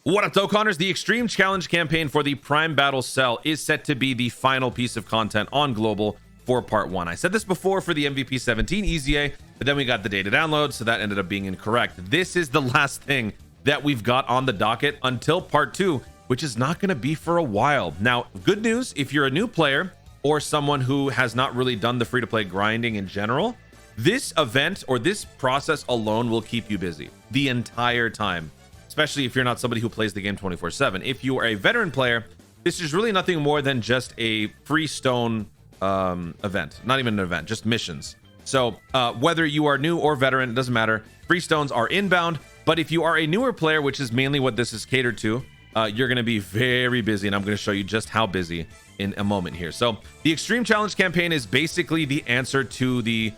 What up, Dokkanners? The Extreme Challenge campaign for the Prime Battle Cell is set to be the final piece of content on Global for Part 1. I said this before for the MVP 17 EZA, but then we got the data download, so that ended up being incorrect. This is the last thing that we've got on the docket until Part 2, which is not going to be for a while. Now, good news, if you're a new player or someone who has not really done the free-to-play grinding in general, this event or this process alone will keep you busy the entire time, especially if you're not somebody who plays the game 24/7. If you are a veteran player, this is really nothing more than just a free stone event. Not even an event, just missions. So whether you are new or veteran, it doesn't matter. Free stones are inbound, but if you are a newer player, which is mainly what this is catered to, you're going to be very busy, and I'm going to show you just how busy in a moment here. So the Extreme Challenge campaign is basically the answer to the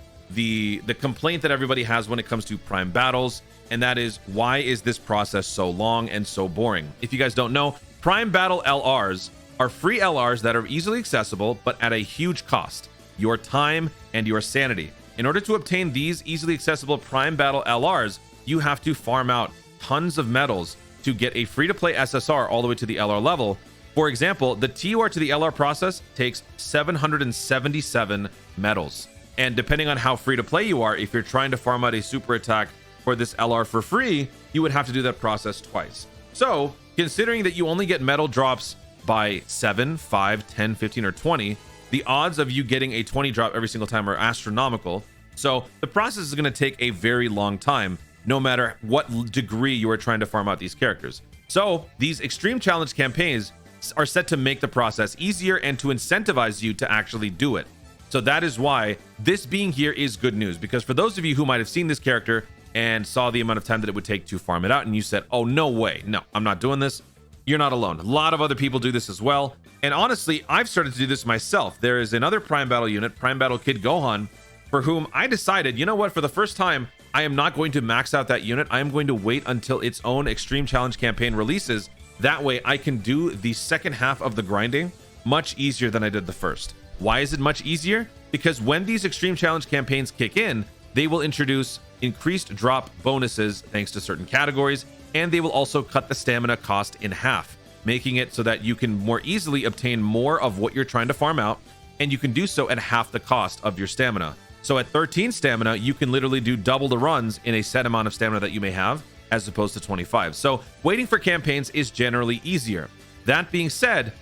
complaint that everybody has when it comes to Prime battles, and that is, why is this process so long and so boring? If you guys don't know, Prime Battle LRs are free LRs that are easily accessible, but at a huge cost: your time and your sanity. In order to obtain these easily accessible Prime Battle LRs, you have to farm out tons of medals to get a free-to-play SSR all the way to the LR level. For example, the TUR to the LR process takes 777 medals. And depending on how free-to-play you are, if you're trying to farm out a super attack for this LR for free, you would have to do that process twice. So, considering that you only get medal drops by 7, 5, 10, 15, or 20, the odds of you getting a 20 drop every single time are astronomical. So, the process is going to take a very long time, no matter what degree you are trying to farm out these characters. So, these Extreme Challenge campaigns are set to make the process easier and to incentivize you to actually do it. So that is why this being here is good news, because for those of you who might have seen this character and saw the amount of time that it would take to farm it out, and you said, oh, no way, no, I'm not doing this, you're not alone. A lot of other people do this as well. And honestly, I've started to do this myself. There is another Prime Battle unit, Prime Battle Kid Gohan, for whom I decided, you know what, for the first time, I am not going to max out that unit. I am going to wait until its own Extreme Challenge campaign releases. That way I can do the second half of the grinding much easier than I did the first. Why is it much easier? Because when these Extreme Challenge campaigns kick in, they will introduce increased drop bonuses thanks to certain categories, and they will also cut the stamina cost in half, making it so that you can more easily obtain more of what you're trying to farm out, and you can do so at half the cost of your stamina. So at 13 stamina, you can literally do double the runs in a set amount of stamina that you may have, as opposed to 25. So waiting for campaigns is generally easier. That being said,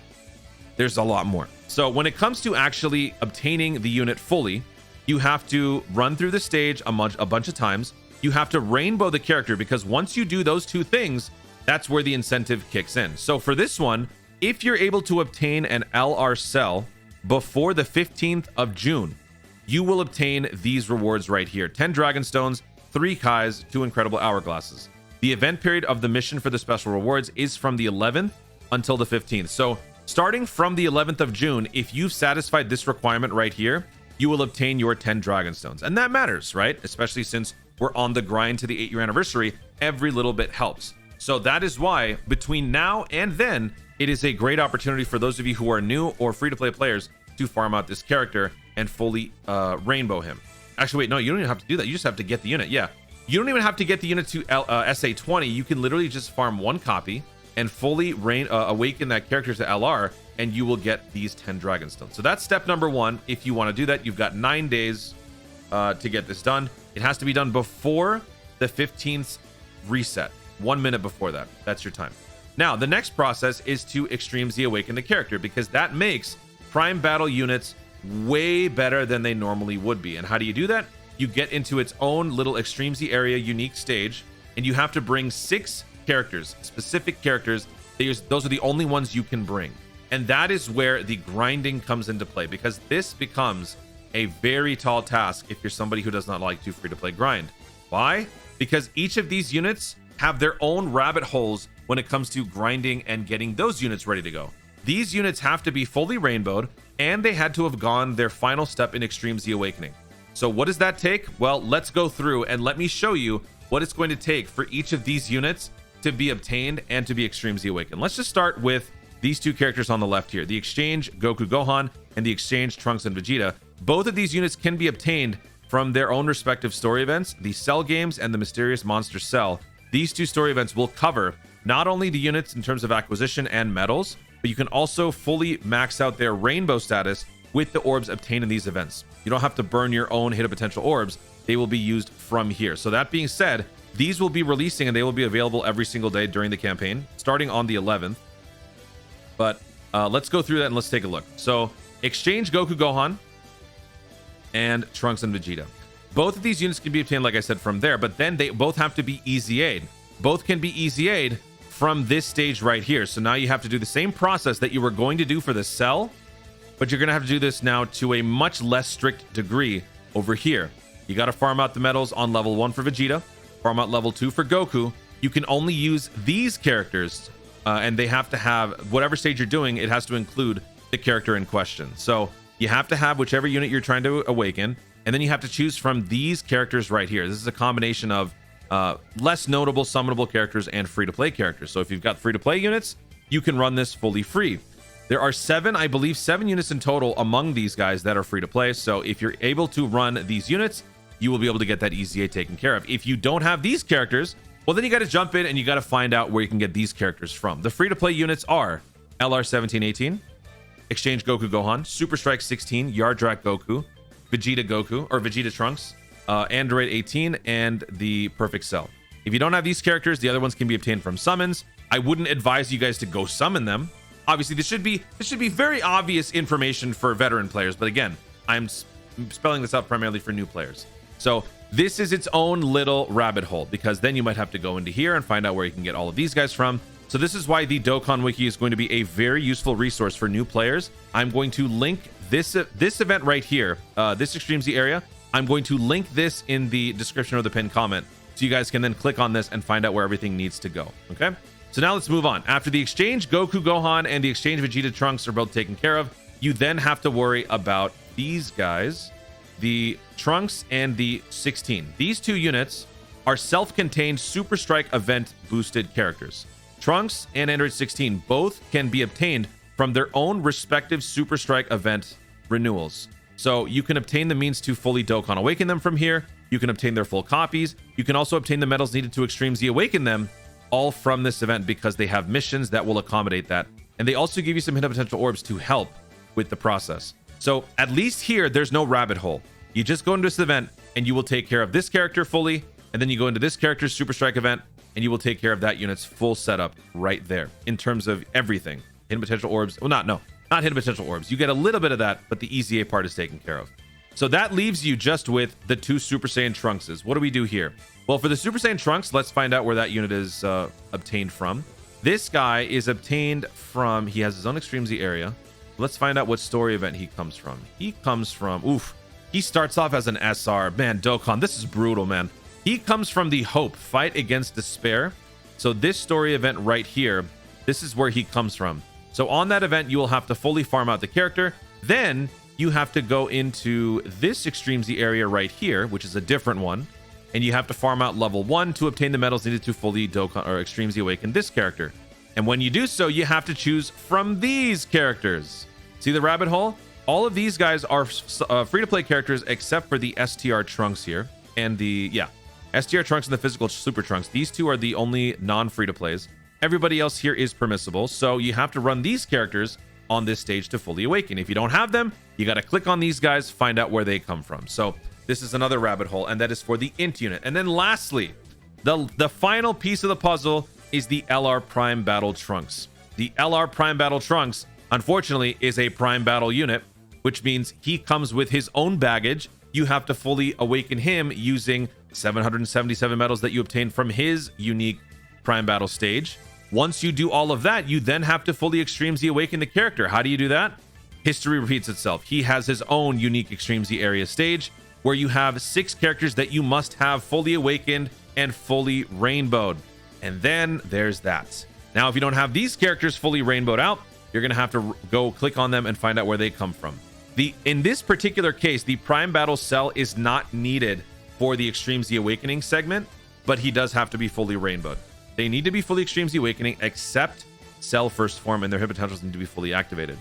there's a lot more. So when it comes to actually obtaining the unit fully, you have to run through the stage a bunch of times. You have to rainbow the character, because once you do those two things, that's where the incentive kicks in. So for this one, if you're able to obtain an LR cell before the 15th of June, you will obtain these rewards right here: 10 Dragon Stones, 3 Kais, 2 Incredible Hourglasses. The event period of the mission for the special rewards is from the 11th until the 15th. So starting from the 11th of June, if you've satisfied this requirement right here, you will obtain your 10 Dragon Stones. And that matters, right? Especially since we're on the grind to the 8-year anniversary, every little bit helps. So that is why between now and then, it is a great opportunity for those of you who are new or free-to-play players to farm out this character and fully rainbow him. Actually, wait, no, you don't even have to do that. You just have to get the unit. Yeah, you don't even have to get the unit to SA20. You can literally just farm one copy and fully awaken that character to LR, and you will get these 10 Dragon Stones. So that's step number 1. If you want to do that, you've got 9 days to get this done. It has to be done before the 15th reset, 1 minute before that. That's your time. Now, the next process is to Extreme Z awaken the character, because that makes Prime Battle units way better than they normally would be. And how do you do that? You get into its own little Extreme Z area unique stage, and you have to bring 6 characters, specific characters. Those are the only ones you can bring. And that is where the grinding comes into play, because this becomes a very tall task if you're somebody who does not like to free-to-play grind. Why? Because each of these units have their own rabbit holes when it comes to grinding and getting those units ready to go. These units have to be fully rainbowed, and they had to have gone their final step in Extreme Z Awakening. So what does that take? Well, let's go through and let me show you what it's going to take for each of these units to be obtained and to be Extreme Z Awakened. Let's just start with these two characters on the left here, the Exchange Goku Gohan and the Exchange Trunks and Vegeta. Both of these units can be obtained from their own respective story events, the Cell Games and the Mysterious Monster Cell. These two story events will cover not only the units in terms of acquisition and medals, but you can also fully max out their rainbow status with the orbs obtained in these events. You don't have to burn your own hidden potential orbs. They will be used from here. So that being said, these will be releasing and they will be available every single day during the campaign, starting on the 11th. But let's go through that and let's take a look. So exchange Goku Gohan and Trunks and Vegeta. Both of these units can be obtained, like I said, from there, but then they both have to be easy-aid. Both can be easy-aid from this stage right here. So now you have to do the same process that you were going to do for the cell, but you're going to have to do this now to a much less strict degree over here. You got to farm out the medals on level 1 for Vegeta, farm out level 2 for Goku. You can only use these characters, and they have to have, whatever stage you're doing, it has to include the character in question. So you have to have whichever unit you're trying to awaken, and then you have to choose from these characters right here. This is a combination of less notable summonable characters and free-to-play characters. So if you've got free-to-play units, you can run this fully free. There are I believe 7 units in total among these guys that are free-to-play. So if you're able to run these units, you will be able to get that EZA taken care of. If you don't have these characters, well, then you got to jump in and you got to find out where you can get these characters from. The free-to-play units are LR 1718, Exchange Goku Gohan, Super Strike 16, Yardrak Goku, Vegeta Goku, or Vegeta Trunks, Android 18, and the Perfect Cell. If you don't have these characters, the other ones can be obtained from summons. I wouldn't advise you guys to go summon them. Obviously, this should be very obvious information for veteran players, but again, I'm spelling this out primarily for new players. So this is its own little rabbit hole, because then you might have to go into here and find out where you can get all of these guys from. So this is why the Dokkan Wiki is going to be a very useful resource for new players. I'm going to link this event right here, this Extreme Z area. I'm going to link this in the description or the pinned comment, so you guys can then click on this and find out where everything needs to go. Okay, so now let's move on. After the exchange Goku Gohan and the exchange Vegeta Trunks are both taken care of, you then have to worry about these guys, the Trunks and the 16. These two units are self-contained Super Strike event boosted characters. Trunks and Android 16 both can be obtained from their own respective Super Strike event renewals. So you can obtain the means to fully Dokkan Awaken them from here. You can obtain their full copies. You can also obtain the medals needed to Extreme Z Awaken them, all from this event, because they have missions that will accommodate that. And they also give you some hidden potential orbs to help with the process. So at least here, there's no rabbit hole. You just go into this event and you will take care of this character fully. And then you go into this character's Super Strike event and you will take care of that unit's full setup right there in terms of everything. Hidden potential orbs. Well, not hidden potential orbs. You get a little bit of that, but the EZA part is taken care of. So that leaves you just with the 2 Super Saiyan Trunkses. What do we do here? Well, for the Super Saiyan Trunks, let's find out where that unit is obtained from. This guy is obtained from, he has his own Extreme Z area. Let's find out what story event he comes from. He comes from, he starts off as an SR. Man, Dokkan, this is brutal, man. He comes from the Hope, Fight Against Despair. So this story event right here, this is where he comes from. So on that event, you will have to fully farm out the character. Then you have to go into this Extreme Z area right here, which is a different one. And you have to farm out level 1 to obtain the medals needed to fully Dokkan or Extreme Z Awaken this character. And when you do so, you have to choose from these characters. See the rabbit hole? All of these guys are free-to-play characters except for the STR Trunks here. And the, STR Trunks and the physical Super Trunks. These two are the only non-free-to-plays. Everybody else here is permissible. So you have to run these characters on this stage to fully awaken. If you don't have them, you got to click on these guys, find out where they come from. So this is another rabbit hole, and that is for the int unit. And then lastly, the final piece of the puzzle is the LR Prime Battle Trunks. The LR Prime Battle Trunks, unfortunately, is a Prime Battle unit, which means he comes with his own baggage. You have to fully awaken him using 777 medals that you obtained from his unique Prime Battle stage. Once you do all of that, you then have to fully Extreme Z Awaken the character. How do you do that? History repeats itself. He has his own unique Extreme Z area stage where you have 6 characters that you must have fully awakened and fully rainbowed. And then there's that. Now, if you don't have these characters fully rainbowed out, you're going to have to go click on them and find out where they come from. In this particular case, the Prime Battle Cell is not needed for the Extreme Z Awakening segment, but he does have to be fully rainbowed. They need to be fully Extreme Z Awakening, except Cell First Form, and their hit potentials need to be fully activated.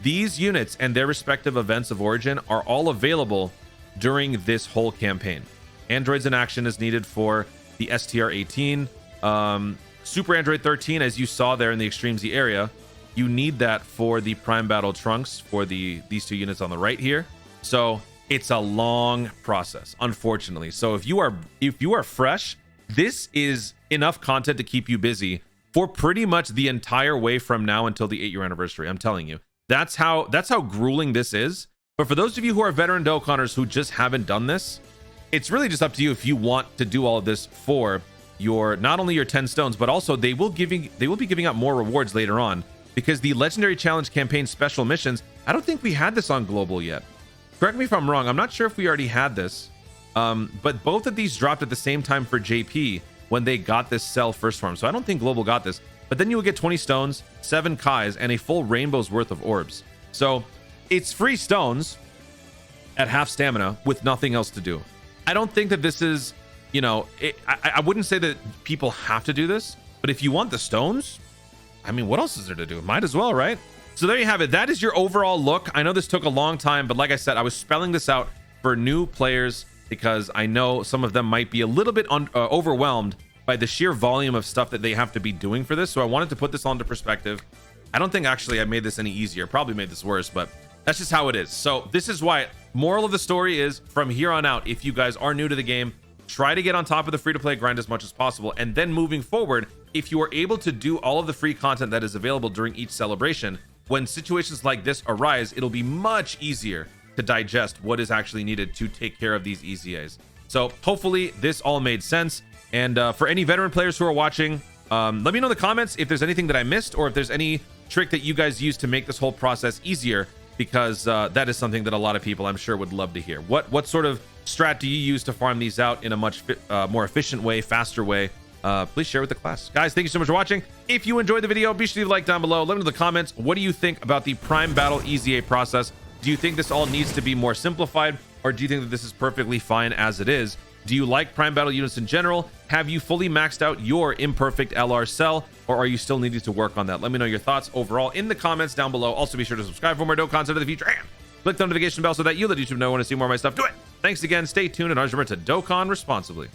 These units and their respective events of origin are all available during this whole campaign. Androids in Action is needed for the STR-18. Super Android 13, as you saw there in the Extreme Z area, you need that for the Prime Battle trunks for these two units on the right here. So it's a long process, unfortunately. So if you are fresh, this is enough content to keep you busy for pretty much the entire way from now until the 8-year anniversary. I'm telling you, that's how grueling this is. But for those of you who are veteran Dokkanners who just haven't done this, it's really just up to you if you want to do all of this for your, not only your 10 stones, but also they will be giving out more rewards later on, because the Legendary Challenge campaign special missions, I don't think we had this on global yet. Correct me if I'm wrong. I'm not sure if we already had this, but both of these dropped at the same time for JP when they got this cell first form. So I don't think global got this, but then you will get 20 stones, 7 Kais, and a full rainbow's worth of orbs. So it's free stones at half stamina with nothing else to do. I don't think that this is, you know, I wouldn't say that people have to do this, but if you want the stones, I mean, what else is there to do? Might as well, right? So there you have it. That is your overall look. I know this took a long time, but like I said, I was spelling this out for new players because I know some of them might be a little bit overwhelmed by the sheer volume of stuff that they have to be doing for this. So I wanted to put this onto perspective. I don't think actually I made this any easier. Probably made this worse, but that's just how it is. So this is why, moral of the story is, from here on out, if you guys are new to the game, try to get on top of the free-to-play grind as much as possible. And then moving forward, if you are able to do all of the free content that is available during each celebration, when situations like this arise, it'll be much easier to digest what is actually needed to take care of these EZAs. So hopefully this all made sense. And for any veteran players who are watching, let me know in the comments if there's anything that I missed, or if there's any trick that you guys use to make this whole process easier, because that is something that a lot of people, I'm sure, would love to hear. What sort of strat do you use to farm these out in a much more efficient way, faster way? Please share with the class. Guys, thank you so much for watching. If you enjoyed the video, be sure to leave a like down below. Let me know in the comments, what do you think about the Prime Battle EZA process? Do you think this all needs to be more simplified, or do you think that this is perfectly fine as it is? Do you like Prime Battle units in general? Have you fully maxed out your Imperfect LR cell, or are you still needing to work on that? Let me know your thoughts overall in the comments down below. Also, be sure to subscribe for more Dokkan content in the future, and click the notification bell so that you let YouTube know when to see more of my stuff. Do it! Thanks again, stay tuned, and remember to Dokkan responsibly.